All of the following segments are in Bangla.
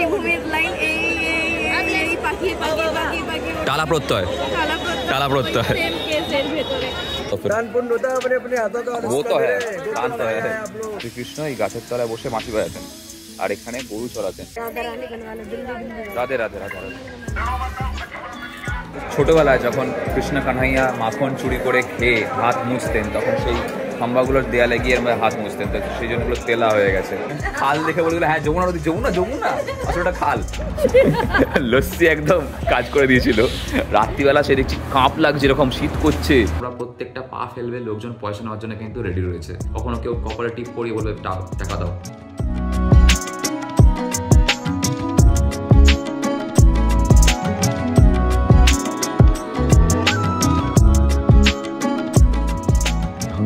মাতৃভূমির লাইন এই পাখি পাখি পাখি পাখি টালা প্রত্যয় টালা প্রত্যয় সেম কেসের ভেতরে শ্রীকৃষ্ণ এই গাছের তলায় বসে মাটি বাজাতেন আর এখানে গরু চড়াতেন। রাধে রাধে রাধে রাধে। ছোটবেলায় যখন কৃষ্ণ কানহাইয়া মাখন চুরি করে খেয়ে হাত মুছতেন তখন সেই খাম্বাগুলোর দেয়ালে গিয়ে হাত মুছতেন, তো সেই জন্য ওগুলো তেলা হয়ে গেছে। খাল দেখে বলে গেলো হ্যাঁ যমুনা নদী যমুনা যমুনা, আসলে ওটা খাল। লস্যি একদম কাজ করে দিয়েছিল। রাত্রিবেলা সে দেখছি কাঁপ লাগছে, এরকম শীত করছে। ওরা প্রত্যেকটা পা ফেলবে, লোকজন পয়সা নেওয়ার জন্য কিন্তু রেডি রয়েছে। কখনো কেউ কপালে টিপ পরিয়ে বলবে টাকা দাও।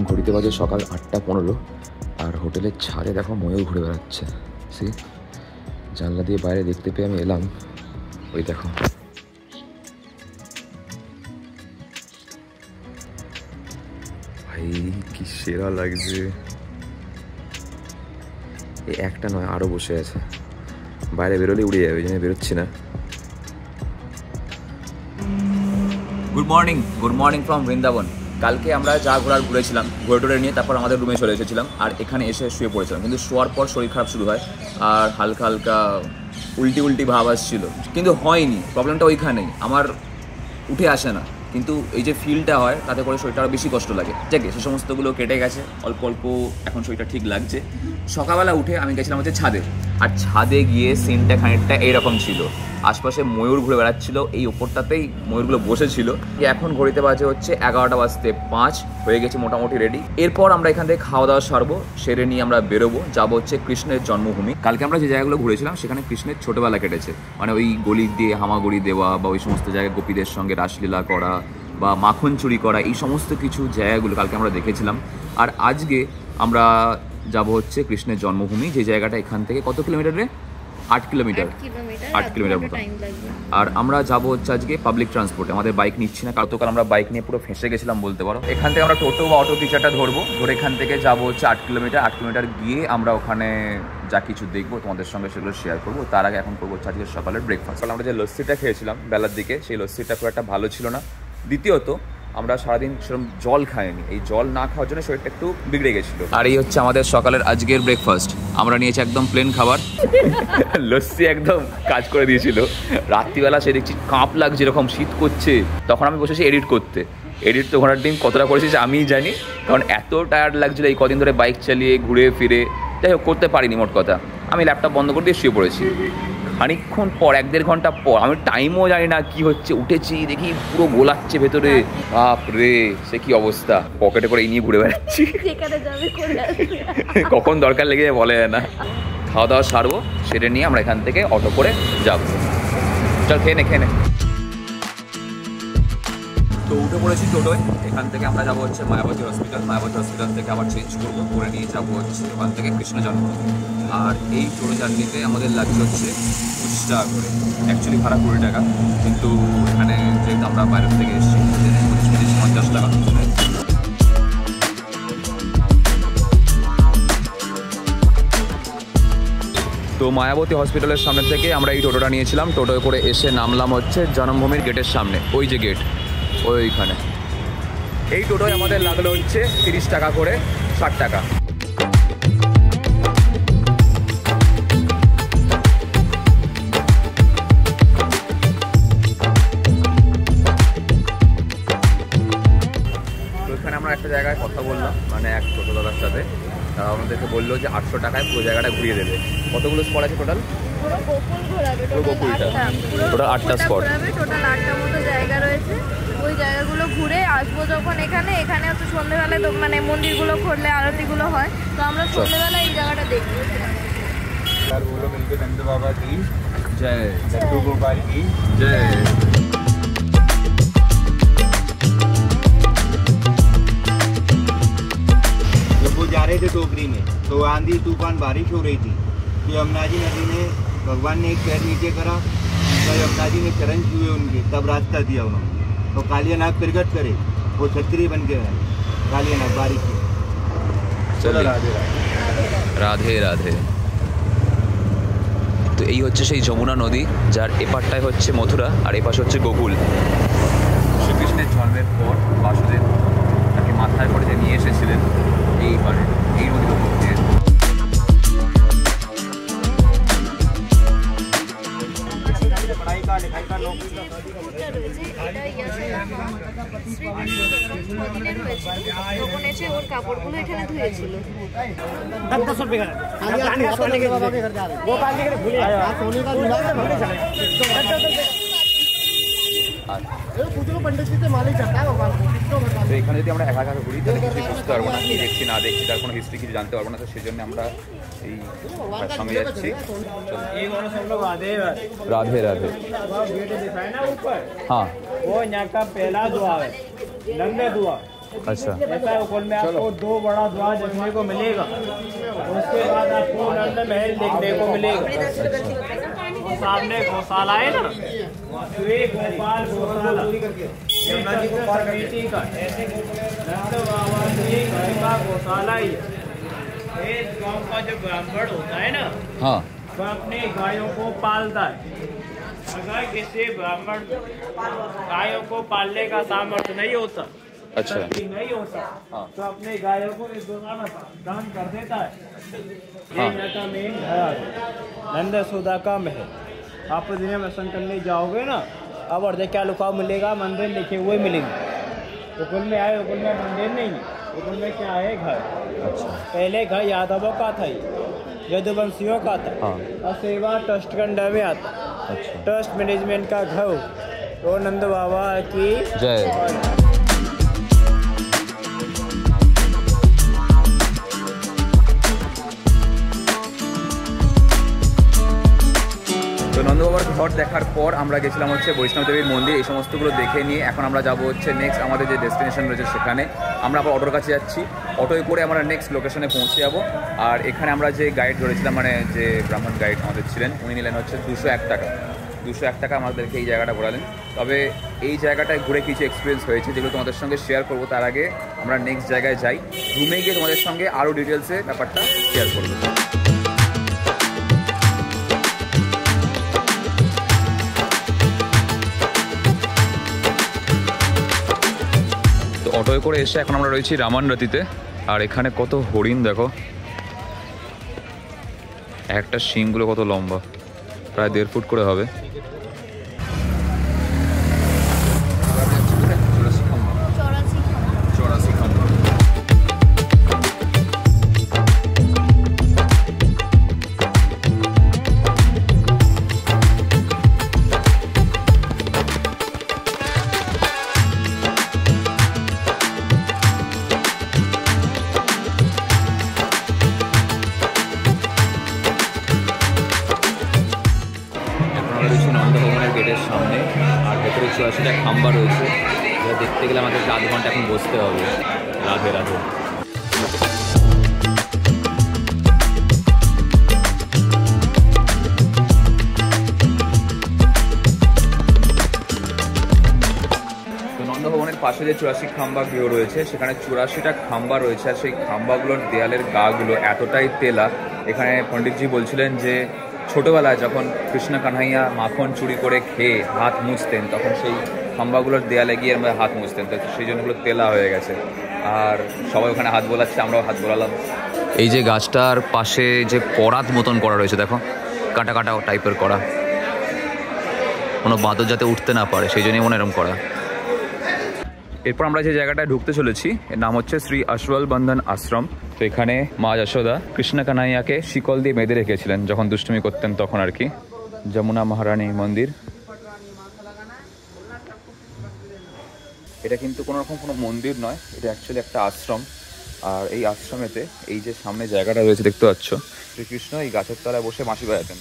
ঘড়িতে বাজে সকাল 8:15 আর হোটেলের ছাদে দেখো ময়ূর ঘুরে বেড়াচ্ছে। সি জানলা দিয়ে বাইরে দেখতে পেয়ে আমি এলাম। ওই দেখো ভাই কি সেরা লাগছে। এই একটা নয় আরো বসে আছে, বাইরে বেরোলে উড়ে যাবে, ওই জন্য বেরোচ্ছি না। Good morning from Vrindavan. কালকে আমরা যা ঘুরেছিলাম ঘুরে নিয়ে তারপর আমাদের রুমে চলে এসেছিলাম আর এখানে এসে শুয়ে পড়েছিলাম। কিন্তু শোয়ার পর শরীর খারাপ শুরু হয় আর হালকা হালকা উল্টি ভাব আসছিল, কিন্তু হয়নি। প্রবলেমটা ওইখানেই, আমার উঠে আসে না, কিন্তু এই যে ফিলটা হয় তাতে করে শরীরটা আরও বেশি কষ্ট লাগে। ঠিক আছে, সে সমস্তগুলো কেটে গেছে, অল্প অল্প এখন শরীরটা ঠিক লাগছে। সকালবেলা উঠে আমি গেছিলাম হচ্ছে ছাদে, আর ছাদে গিয়ে সিনটা খানিকটা এইরকম ছিল। আশপাশে ময়ূর ঘুরে বেড়াচ্ছিল, এই ওপরটাতেই ময়ূরগুলো বসেছিল। এখন ঘড়িতে বাজে হচ্ছে 11:05 হয়ে গেছে মোটামুটি রেডি। এরপর আমরা এখান থেকে খাওয়া দাওয়া সারবো, সেরে নিয়ে আমরা বেরোবো, যাবো হচ্ছে কৃষ্ণের জন্মভূমি। কালকে আমরা যে জায়গাগুলো ঘুরেছিলাম সেখানে কৃষ্ণের ছোটবেলা কেটেছে, মানে ওই গলি দিয়ে হামাগুড়ি দেওয়া বা ওই সমস্ত জায়গায় গোপীদের সঙ্গে রাসলীলা করা বা মাখন চুরি করা, এই সমস্ত কিছু জায়গাগুলো কালকে আমরা দেখেছিলাম। আর আজকে আমরা যাব হচ্ছে কৃষ্ণের জন্মভূমি, যে জায়গাটা এখান থেকে কত কিলোমিটার রে? 8 কিলোমিটার মতো। আর আমরা যাবো হচ্ছে আজকে পাবলিক ট্রান্সপোর্টে, আমাদের বাইক নিচ্ছি না, কারণ আমরা বাইক নিয়ে পুরো ফেঁসে গেছিলাম বলতে পারো। এখান থেকে আমরা টোটো বা অটো টিচারটা ধরবো, ধরে এখান থেকে যাবো হচ্ছে 8 কিলোমিটার গিয়ে আমরা ওখানে যা কিছু দেখবো তোমাদের সঙ্গে সেগুলো শেয়ার করবো। তার আগে এখন করবো হচ্ছে আজকে সকালের ব্রেকফাস্ট। আমরা যে লস্যিটা খেয়েছিলাম বেলার দিকে, সেই লস্যিটা খুব একটা ভালো ছিল না। দ্বিতীয়ত আমরা সারাদিন সেরকম জল খাইনি, এই জল না খাওয়ার জন্য শরীরটা একটু বিগড়ে গেছিলো। আর এই হচ্ছে আমাদের সকালের আজকের ব্রেকফাস্ট। আমরা নিয়েছি একদম প্লেন খাবার। লস্যি একদম কাজ করে দিয়েছিল। রাত্রিবেলা সে দেখছি কাঁপ লাগছে, এরকম শীত করছে। তখন আমি বসেছি এডিট করতে। এডিট তো ঘোড়ার দিন কতটা করেছিস আমিই জানি, কারণ এত টায়ার্ড লাগছিলো এই কদিন ধরে বাইক চালিয়ে ঘুরে ফিরে। যাই হোক, করতে পারিনি মোট কথা। আমি ল্যাপটপ বন্ধ করে দিয়ে শুয়ে পড়েছি। খানিকক্ষণ পর 1-1.5 ঘন্টা পর, আমি টাইমও জানি না কি হচ্ছে, উঠেছি দেখি পুরো গোলাচ্ছে ভেতরে। বাপ রে, সে কি অবস্থা। পকেটে করে নিয়ে ঘুরে বেড়াচ্ছি, কখন দরকার লেগে যায় বলে না। খাওয়া দাওয়া সারবো, সেটা নিয়ে আমরা এখান থেকে অটো করে যাবো। চল খেয়ে নে। তো উঠে পড়েছি টোটোয়। এখান থেকে আমরা যাবো হচ্ছে মায়াবতী হসপিটাল থেকে আবার চেঞ্জ করবো, করে নিয়ে যাবো হচ্ছে ওখান থেকে কৃষ্ণ জন্মভূমি। আর এই টোটো জার্নিতে আমাদের লাগছে হচ্ছে 25 টাকা করে। অ্যাকচুয়ালি ভাড়া 20 টাকা, কিন্তু এখানে যেহেতু আমরা বাইরের থেকে এসেছি 50 টাকা। তো মায়াবতী হসপিটালের সামনে থেকে আমরা এই টোটোটা নিয়েছিলাম। টোটোয় করে এসে নামলাম হচ্ছে জন্মভূমির গেটের সামনে, ওই যে গেট ওইখানে। এই টোটোয় আমাদের লাগলো হচ্ছে 30 টাকা করে, 60 টাকা। তো এখানে আমরা একটা জায়গায় কথা বললাম, মানে এক টোটো দাদার সাথে। আমাদেরকে বললো যে 800 টাকায় পুরো জায়গাটা ঘুরিয়ে দেবে। কতগুলো স্পট আছে টোটাল? টোটাল 8টা স্পট, টোটাল 8টা মতো জায়গা রয়েছে। ওই জায়গাগুলো ঘুরে আসবো যখন এখানে হচ্ছে সন্ধ্যেবেলায় মানে মন্দিরগুলো খুললে আরতিগুলো হয়, তো আমরা সন্ধ্যেবেলা এই জায়গাটা দেখবো। জয় জয়। वो जा रहे थे टोकरी में, तो आंधी तूफान बारिश हो रही थी। तो यमुना जी नदी में भगवान ने एक पैर नीचे करा, तो यमुना जी ने चरण छुए उनके, तब रास्ता दिया उन्होंने। तो कालियानाग प्रगट करे, वो छतरी बन के है कालियानाग बारिश में। चलो राधे राधे। तो এই হচ্ছে সেই যমুনা নদী, যার এপারটায় হচ্ছে মথুরা আর এপাশে হচ্ছে গোকুল। শ্রীকৃষ্ণের জন্মের পর বাসুদেব তাকে মাথায় করে যে নিয়ে এসেছিলেন এই পারে, এই নদীর উপর দিয়ে। ওর কাপড়গুলো এখানে ধুয়েছিল। তো এখানে যদি আমরা একা একা ঘুরি তাহলে কিছু বুঝতে পারবো না, কি দেখছি না দেখছি তার কোনো হিস্ট্রি কিছু জানতে পারবো না। তো সেই জন্য আমরা এই সঙ্গে যাচ্ছি। राधे राधे। हाँ वो यहाँ का पहला द्वार है, नंगे द्वार। अच्छा, ऐसा उकल में आपको 2 बड़ा द्वार देखने को मिलेगा। उसके बाद आपको नंद महल देखने को मिलेगा। और सामने गौशाला है ना, श्री गोपाल गौशाला, यमुना जी को कमेटी का नंद बाबा श्री घर का गौशाला ही है। इस गाँव का जो ब्राह्मण होता है ना, हाँ वह अपनी गायों को पालता है। अगर किसी ब्राह्मण गायों को पालने का सामर्थ्य नहीं होता, अच्छा नहीं होता, हाँ। तो अपनी गायों को इस दुकान में दान कर देता है। ये हाँ। यहाँ का मेन घर है, नंद सुधा का महल। आप दिन में दर्शन करने जाओगे ना, अब और क्या लुकाव मिलेगा, मंदिर लिखे हुए मिलेंगे। उकुल में आए, उकुल में मंदिर नहीं है, उकुल में क्या है घर। अच्छा पहले घर यादवों का था, यदुवंशियों का था, हाँ। और सेवा ट्रस्ट के अंडर में आता। अच्छा ट्रस्ट मैनेजमेंट का घर तो नंद बाबा की जय। তো নন্দবাবার ঘর দেখার পর আমরা গেছিলাম হচ্ছে বৈষ্ণব দেবীর মন্দির, এই সমস্তগুলো দেখে নিয়ে এখন আমরা যাব হচ্ছে নেক্সট আমাদের যে ডেস্টিনেশন রয়েছে সেখানে। আমরা আবার অটোর কাছে যাচ্ছি, অটোয় করে আমরা নেক্সট লোকেশনে পৌঁছে যাব। আর এখানে আমরা যে গাইড ধরেছিলাম, মানে যে ব্রাহ্মণ গাইড আমাদের ছিলেন, উনি নিলেন হচ্ছে 201 টাকা। 201 টাকা আমাদেরকে এই জায়গাটা ঘোরালেন। তবে এই জায়গাটায় ঘুরে কিছু এক্সপিরিয়েন্স হয়েছে যেগুলো তোমাদের সঙ্গে শেয়ার করবো। তার আগে আমরা নেক্সট জায়গায় যাই, রুমে গিয়ে তোমাদের সঙ্গে আরও ডিটেলসে ব্যাপারটা শেয়ার করবো। অটোয় করে এসে এখন আমরা রয়েছি রামানরতিতে। আর এখানে কত হরিণ দেখো, একটা শিংগুলো কত লম্বা, প্রায় 1.5 ফুট করে হবে। নন্দভবনের গেটের সামনে, আর ভেতরে 84টা খাম্বা রয়েছে, যা দেখতে গেলে আমাদের 8 ঘন্টা এখন বসতে হবে। রাধে রাধে। তো নন্দভবনের পাশে যে 84 খাম্বা গৃহ রয়েছে, সেখানে 84টা খাম্বা রয়েছে। আর সেই খাম্বাগুলোর দেয়ালের গাগুলো এতটাই তেলা, এখানে পণ্ডিতজি বলছিলেন যে ছোটোবেলায় যখন কৃষ্ণ কানহাইয়া মাখন চুরি করে খেয়ে হাত মুছতেন, তখন সেই খাম্বাগুলোর দেয়ালে গিয়ে আমরা হাত মুছতেন, তো সেই জন্য ওগুলো তেলা হয়ে গেছে। আর সবাই ওখানে হাত বোলাচ্ছে, আমরাও হাত বোলালাম। এই যে গাছটার পাশে যে করাত মতন করা রয়েছে দেখো, কাটা কাটা টাইপের করা, কোনো বাঁদর যাতে উঠতে না পারে সেই জন্যই মনে এরকম করা। এরপর আমরা যে জায়গাটায় ঢুকতে চলেছি এর নাম হচ্ছে শ্রী অশ্বল বন্ধন আশ্রম। তো এখানে মা যশোদা কৃষ্ণ কানাইয়াকে শিকল দিয়ে বেঁধে রেখেছিলেন যখন দুষ্টুমি করতেন তখন আর কি। যমুনা মহারানী মন্দির। এটা কিন্তু কোনো রকম কোনো মন্দির নয়, এটা অ্যাকচুয়ালি একটা আশ্রম। আর এই আশ্রমেতে এই যে সামনে জায়গাটা রয়েছে দেখতে পাচ্ছ, শ্রীকৃষ্ণ এই গাছের তলায় বসে বাঁশি বাজাতেন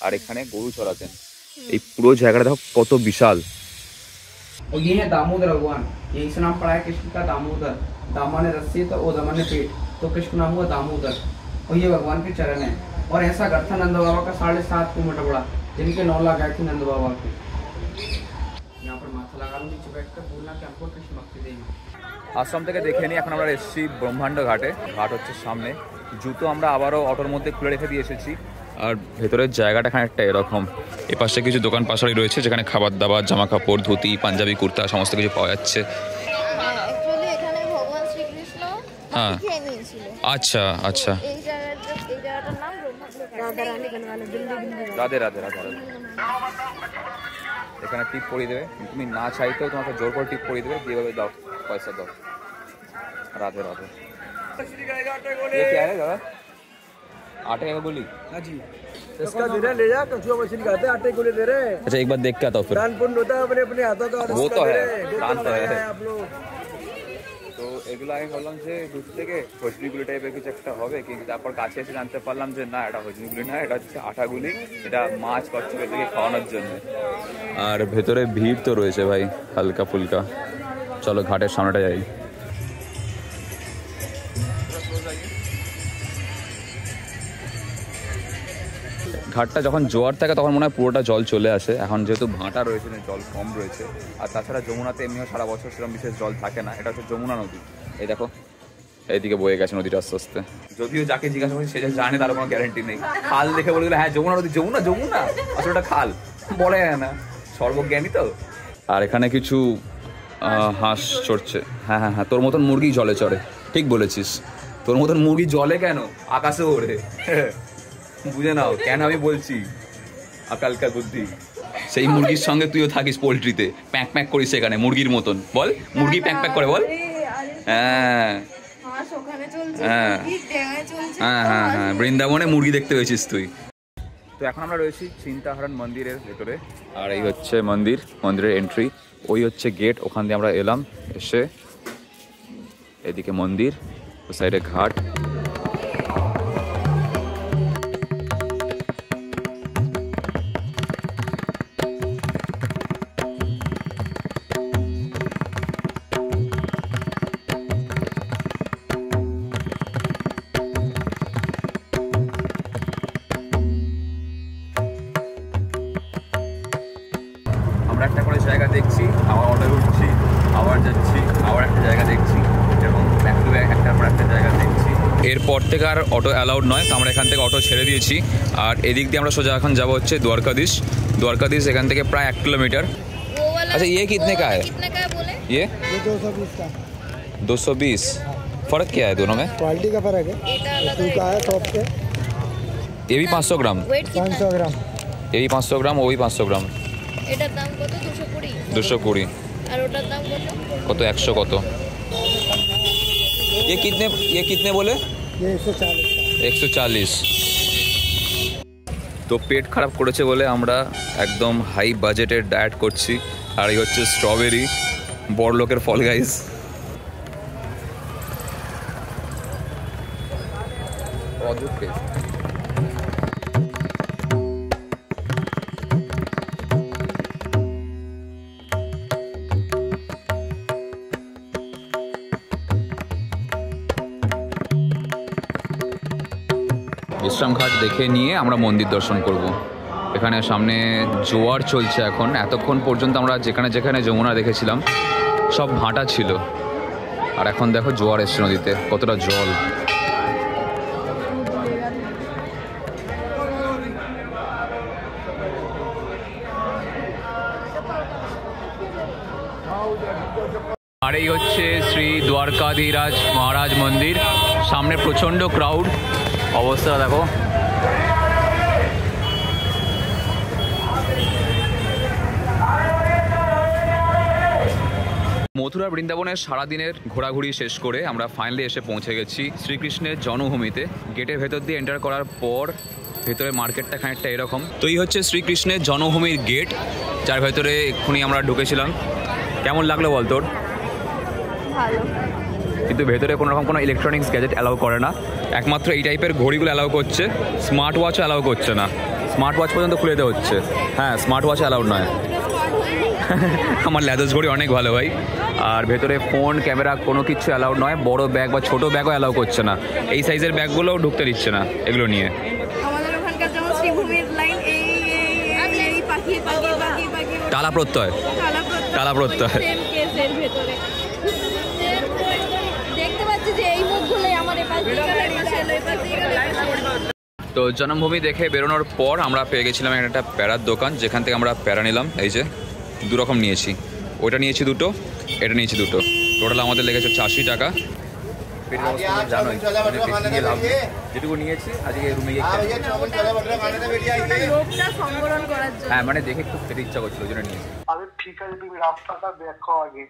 আর এখানে গরু চড়াতেন। এই পুরো জায়গাটা দেখো কত বিশাল। और ये है दामोदर भगवान, ये इसका नाम पड़ा है कृष्ण का दामोदर। दामा ने रस्सी तो ओ दमन ने पेट, तो कृष्ण नाम हुआ दामोदर। और ये भगवान के चरण है। और ऐसा घर था नंद बाबा का 7.5 किलोमीटर बड़ा, जिनके 9 लाख गाय थी नंद बाबा के। यहाँ पर माथा लगा लो, नीचे बैठ कर बोलना कि हमको कृष्ण भक्ति देंगे। আশ্রম থেকে দেখে নিই এখন আমরা এসেছি ব্রহ্মাণ্ড ঘাটে। ঘাট হচ্ছে সামনে। জুতো আমরা আবারও অটোর মধ্যে খুলে রেখে দিয়ে এসেছি, আর ভেতরের জায়গাটা খানিকটা এরকম, এপাশে কিছু দোকান পাশারি রয়েছে যেখানে খাবার দাবার, জামা কাপড়, ধুতি, পাঞ্জাবি, কুর্তা সমস্ত কিছু পাওয়া যাচ্ছে। অ্যাকচুয়ালি এখানে ভগবান শ্রীকৃষ্ণ হ্যাঁ খেয়ে নিয়েছিল। আচ্ছা আচ্ছা, এই জায়গাটার নাম রাধে রাধে রাধে রাধে। এখানে টিপ পরিয়ে দেবে, তুমি না চাইতেও তোমাকে জোর করে টিপ পরিয়ে দেবে, দিয়ে দাও পয়সা দাও। राधे राधे। ये क्या है दादा? आटे का गोली? हाँ जी, इसका दे रहे ले जा, कछुआ मछली खाते आटे गोली दे रहे। अच्छा एक बार देख के आता हूँ फिर। दान पुण्य होता है अपने अपने हाथों का। वो तो है, दान तो है। आप लोग তো এগুলো আমি ভাবলাম যে দূর থেকে হজনিগুলি টাইপের কিছু একটা হবে, কিন্তু তারপর কাছে এসে জানতে পারলাম যে না, এটা হজনিগুলি না, এটা হচ্ছে আটাগুলি, এটা মাছ কচ্ছপের থেকে খাওয়ানোর জন্য। আর ভেতরে ভিড় তো রয়েছে ভাই হালকা ফুলকা। চলো ঘাটের সামনেটা যাই। ঘাটটা যখন জোয়ার থাকে তখন মনে হয় পুরোটা জল চলে আসে, এখন যেহেতু ভাঁটা রয়েছে জল কম রয়েছে। আর তাছাড়া যমুনাতে এমনিও সারা বছর সেরকম বিশেষ জল থাকে না, এটা হচ্ছে যমুনা নদী। এই দেখো এইদিকে বয়ে গেছে নদীটা আস্তে আস্তে। যদিও যাকে জিজ্ঞাসা করি সে যে জানে তার কোনো গ্যারেন্টি নেই। খাল দেখে বলে দিলে হ্যাঁ যমুনা নদী, যমুনা যমুনা, আসলে ওটা খাল, বলে না, সর্বজ্ঞানী তো। আর এখানে কিছু হাঁস চড়ছে। হ্যাঁ হ্যাঁ হ্যাঁ, তোর মতন মুরগি জলে চড়ে, ঠিক বলেছিস। তোর মতন মুরগি জলে কেন, আকাশে ওড়ে। বুঝে নাও কেন আমি বলছি, আকালকা বুদ্ধি। সেই মুরগির সঙ্গে তুইও থাকিস পোল্ট্রিতে, প্যাঁক প্যাঁক করিস সেখানে মুরগির মতন। বল মুরগি প্যাঁক প্যাঁক করে বল। হ্যাঁ হ্যাঁ হ্যাঁ হ্যাঁ হ্যাঁ, বৃন্দাবনে মুরগি দেখতে হয়েছিস তুই। তো এখন আমরা রয়েছি চিন্তাহারণ মন্দিরের ভেতরে। আর এই হচ্ছে মন্দির, মন্দিরের এন্ট্রি। ওই হচ্ছে গেট, ওখান দিয়ে আমরা এলাম। এসে এদিকে মন্দির, ও সাইডে ঘাট। আমরা একটা করে জায়গা দেখছি, আবার অটো উঠছি, আবার যাচ্ছি, আবার একটা জায়গা দেখছি, এবং ব্যাক টু ব্যাক একটার পর একটা জায়গা দেখছি। এরপর থেকে আর অটো অ্যালাউড নয়, তো আমরা এখান থেকে অটো ছেড়ে দিয়েছি। আর এদিক দিয়ে আমরা সোজা এখন যাবো হচ্ছে দ্বারকাধীশ। দ্বারকাধীশ এখান থেকে প্রায় 1 किलोमीटर। अच्छा ये कितने का है? ये 220 का। 220। फर्क क्या है दोनों में? क्वालिटी का फर्क है, टू का है टॉप पे। ये भी 500 ग्राम, 500 ग्राम, ये भी 500 ग्राम, वो भी 500 ग्राम। এটার দাম কত? 220। 220। আর ওটার দাম কত? কত 100 কত? ये कितने बोले? ये 140 का। 140। তো পেট খারাপ করেছে বলে আমরা একদম হাই বাজেটের ডায়েট করছি। আর এই হচ্ছে স্ট্রবেরি, বড় লোকের ফল গাইস। অদ্ভুত টেস্ট। বিশ্রাম ঘাট দেখে নিয়ে আমরা মন্দির দর্শন করব। এখানে সামনে জোয়ার চলছে এখন। এতক্ষণ পর্যন্ত আমরা যেখানে যেখানে যমুনা দেখেছিলাম সব ভাঁটা ছিল, আর এখন দেখো জোয়ার এসছে নদীতে, কতটা জল। আর এই হচ্ছে শ্রী দ্বারকাধীরাজ মহারাজ মন্দির। সামনে প্রচণ্ড ক্রাউড, অবস্থা দেখো। মথুরা বৃন্দাবনের সারাদিনের ঘোরাঘুরি শেষ করে আমরা ফাইনালি এসে পৌঁছে গেছি শ্রীকৃষ্ণের জন্মভূমিতে। গেটের ভেতর দিয়ে এন্টার করার পর ভেতরে মার্কেটটা খানিকটা এরকম। তো এই হচ্ছে শ্রীকৃষ্ণের জন্মভূমির গেট, যার ভেতরে এক্ষুনি আমরা ঢুকেছিলাম। কেমন লাগলো বল তোর? ভালো। কিন্তু ভেতরে কোনো রকম কোনো ইলেকট্রনিক্স গ্যাজেট অ্যালাউ করে না, একমাত্র এই টাইপের ঘড়িগুলো অ্যালাউ করছে, স্মার্ট ওয়াচও অ্যালাউ করছে না। স্মার্ট ওয়াচ পর্যন্ত খুলে দেওয়া হচ্ছে। হ্যাঁ, স্মার্ট ওয়াচ অ্যালাউড নয়। আমার ল্যাদার্স ঘড়ি অনেক ভালো ভাই। আর ভেতরে ফোন, ক্যামেরা কোনো কিছু অ্যালাউড নয়। বড় ব্যাগ বা ছোটো ব্যাগও অ্যালাউ করছে না, এই সাইজের ব্যাগগুলোও ঢুকতে দিচ্ছে না এগুলো নিয়ে। আমাদের ওখানকার যেমন শ্রীভূমির লাইন এই পাখি পাখি পাখি পাখি টালা প্রত্যয়, টালা প্রত্যয়। সেম কেসের ভেতরে দেখতে পাচ্ছি যে এই মুখগুলো আমার এপাশ দিয়ে গেল, এপাশ দিয়ে গেল, এপাশ দিয়ে গেল। তো জন্মভূমি দেখে বেরোনোর পর আমরা পেয়ে গেছিলাম একটা প্যারার দোকান, যেখান থেকে আমরা প্যারা নিলাম। এই যে দু রকম নিয়েছি, ওইটা নিয়েছি দুটো, এটা নিয়েছি দুটো, টোটাল আমাদের লেগেছে 80 টাকা। জানোই লাভ নেই, যেটুকু নিয়েছি আজকে রুমে গিয়ে হ্যাঁ মানে দেখে খুব খেতে ইচ্ছা করছিল, ওই জন্য নিয়েছি। ঠিক আছে, তুমি রাস্তাটা দেখো আগে,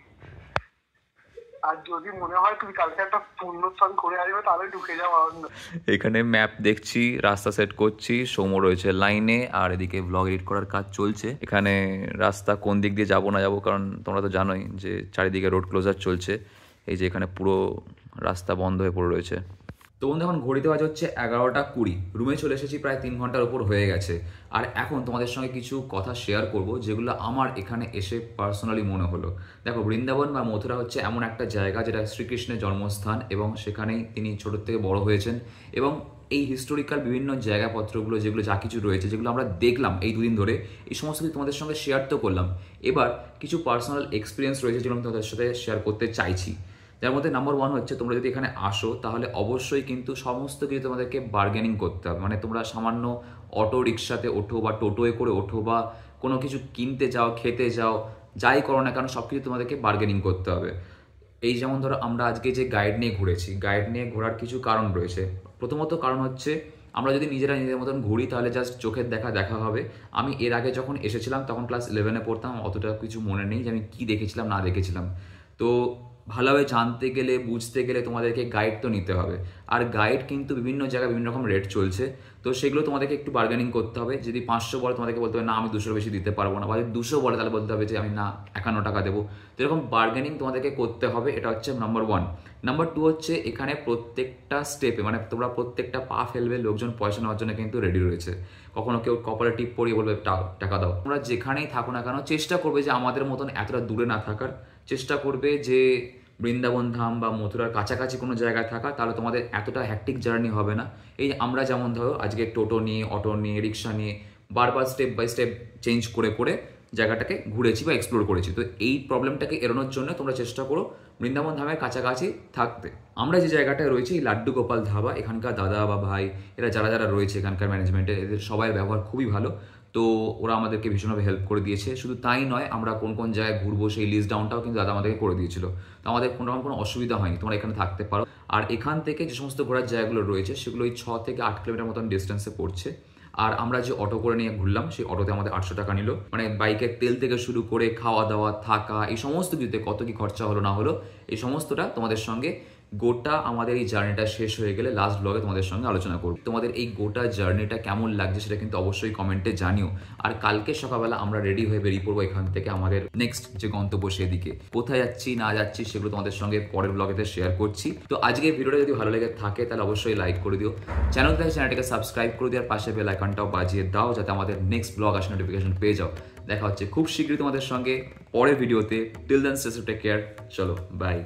আর যদি মনে হয় তুমি কালকে একটা পুণ্যস্থান করে আসবে তাহলে ঢুকে যাও। এখানে ম্যাপ দেখছি, রাস্তা সেট করছি, সৌম্য রয়েছে লাইনে, আর এদিকে ব্লগ এডিট করার কাজ চলছে। এখানে রাস্তা কোন দিক দিয়ে যাবো না যাবো, কারণ তোমরা তো জানোই যে চারিদিকে রোড ক্লোজার চলছে। এই যে এখানে পুরো রাস্তা বন্ধ হয়ে পড়ে রয়েছে। তো বন্ধু এখন ঘড়িতে বাজে হচ্ছে 11:20, রুমে চলে এসেছি, প্রায় 3 ঘন্টার উপর হয়ে গেছে। আর এখন তোমাদের সঙ্গে কিছু কথা শেয়ার করব যেগুলো আমার এখানে এসে পার্সোনালি মনে হলো। দেখো, বৃন্দাবন বা মথুরা হচ্ছে এমন একটা জায়গা যেটা শ্রীকৃষ্ণের জন্মস্থান, এবং সেখানেই তিনি ছোটোর থেকে বড় হয়েছেন। এবং এই হিস্টোরিক্যাল বিভিন্ন জায়গাপত্রগুলো যেগুলো যা কিছু রয়েছে, যেগুলো আমরা দেখলাম এই দুদিন ধরে, এই সমস্ত কিছু তোমাদের সঙ্গে শেয়ার তো করলাম। এবার কিছু পার্সোনাল এক্সপিরিয়েন্স রয়েছে যেগুলো আমি তোমাদের সাথে শেয়ার করতে চাইছি। যার মধ্যে নাম্বার 1 হচ্ছে, তোমরা যদি এখানে আসো তাহলে অবশ্যই কিন্তু সমস্ত কিছু তোমাদেরকে বার্গেনিং করতে হবে। মানে তোমরা সামান্য অটো রিক্সাতে ওঠো বা টোটোয় করে ওঠো বা কোনো কিছু কিনতে যাও, খেতে যাও, যাই করো না কেন সব কিছু তোমাদেরকে বার্গেনিং করতে হবে। এই যেমন ধরো আমরা আজকে যে গাইড নিয়ে ঘুরেছি, গাইড নিয়ে ঘোরার কিছু কারণ রয়েছে। প্রথমত কারণ হচ্ছে, আমরা যদি নিজেরা নিজেদের মতন ঘুরি তাহলে জাস্ট চোখের দেখা হবে। আমি এর আগে যখন এসেছিলাম তখন ক্লাস 11-এ পড়তাম, অতটা কিছু মনে নেই যে আমি কী দেখেছিলাম না দেখেছিলাম। তো ভালোভাবে জানতে গেলে, বুঝতে গেলে তোমাদেরকে গাইড তো নিতে হবে। আর গাইড কিন্তু বিভিন্ন জায়গায় বিভিন্ন রকম রেট চলছে, তো সেগুলো তোমাদেরকে একটু বার্গেনিং করতে হবে। যদি 500 বলে তোমাদেরকে বলতে হবে না আমি 200 বেশি দিতে পারবো না, বা যদি 200 বলে তাহলে বলতে হবে যে আমি না 51 টাকা দেবো। তো এরকম বার্গেনিং তোমাদেরকে করতে হবে, এটা হচ্ছে নাম্বার 1। নাম্বার 2 হচ্ছে, এখানে প্রত্যেকটা স্টেপে মানে তোমরা প্রত্যেকটা পা ফেলবে লোকজন পয়সা নেওয়ার জন্য কিন্তু রেডি রয়েছে। কখনো কেউ কপালে টিপ পরিয়ে বলবে টাকা দাও। তোমরা যেখানেই থাকো না কেন চেষ্টা করবে যে আমাদের মতন এতটা দূরে না থাকার, চেষ্টা করবে যে বৃন্দাবন ধাম বা মথুরার কাছাকাছি কোনো জায়গায় থাকা, তাহলে তোমাদের এতটা হ্যাকটিক জার্নি হবে না। এই আমরা যেমন ধরো আজকে টোটো নিয়ে, অটো নিয়ে, রিক্সা নিয়ে বারবার স্টেপ বাই স্টেপ চেঞ্জ করে করে জায়গাটাকে ঘুরেছি বা এক্সপ্লোর করেছি। তো এই প্রবলেমটাকে এড়ানোর জন্য তোমরা চেষ্টা করো বৃন্দাবন ধামের কাছাকাছি থাকতে। আমরা যে জায়গাটায় রয়েছি, লাড্ডু গোপাল ধাবা, এখানকার দাদা বা ভাই এরা যারা রয়েছে এখানকার ম্যানেজমেন্টে, এদের সবাই ব্যবহার খুবই ভালো। তো ওরা আমাদেরকে ভীষণভাবে হেল্প করে দিয়েছে। শুধু তাই নয়, আমরা কোন কোন জায়গায় ঘুরবো সেই লিস্ট ডাউনটাও কিন্তু দাদা আমাদেরকে করে দিয়েছিল। তো আমাদের কোনো অসুবিধা হয়নি, তোমরা এখানে থাকতে পারো। আর এখান থেকে যে সমস্ত ঘোরার জায়গাগুলো রয়েছে সেগুলো ওই 6 থেকে 8 কিলোমিটার মতন ডিস্টেন্সে পড়ছে। আর আমরা যে অটো করে নিয়ে ঘুরলাম সেই অটোতে আমাদের 800 টাকা নিল। মানে বাইকের তেল থেকে শুরু করে খাওয়া দাওয়া, থাকা, এই সমস্ত কিছুতে কত কি খরচা হলো না হলো, এই সমস্তটা তোমাদের সঙ্গে গোটা আমাদের এই জার্নিটা শেষ হয়ে গেলে লাস্ট ব্লগে তোমাদের সঙ্গে আলোচনা করব। তোমাদের এই গোটা জার্নিটা কেমন লাগছে সেটা কিন্তু অবশ্যই কমেন্টে জানিও। আর কালকে সকালবেলা আমরা রেডি হয়ে বেরিয়ে পড়বো এখান থেকে আমাদের নেক্সট যে গন্তব্য সেদিকে। কোথায় যাচ্ছি না যাচ্ছি সেগুলো তোমাদের সঙ্গে পরের ব্লগেতে শেয়ার করছি। তো আজকে ভিডিওটা যদি ভালো লেগে থাকে তাহলে অবশ্যই লাইক করে দিও, চ্যানেলটাকে সাবস্ক্রাইব করে দিও, আর পাশে বেল আইকনটাও বাজিয়ে দাও যাতে আমাদের নেক্সট ব্লগ আসে নোটিফিকেশন পেয়ে যাও। দেখা হচ্ছে খুব শীঘ্রই তোমাদের সঙ্গে পরের ভিডিওতে। Till then stay safe, take care, চলো বাই।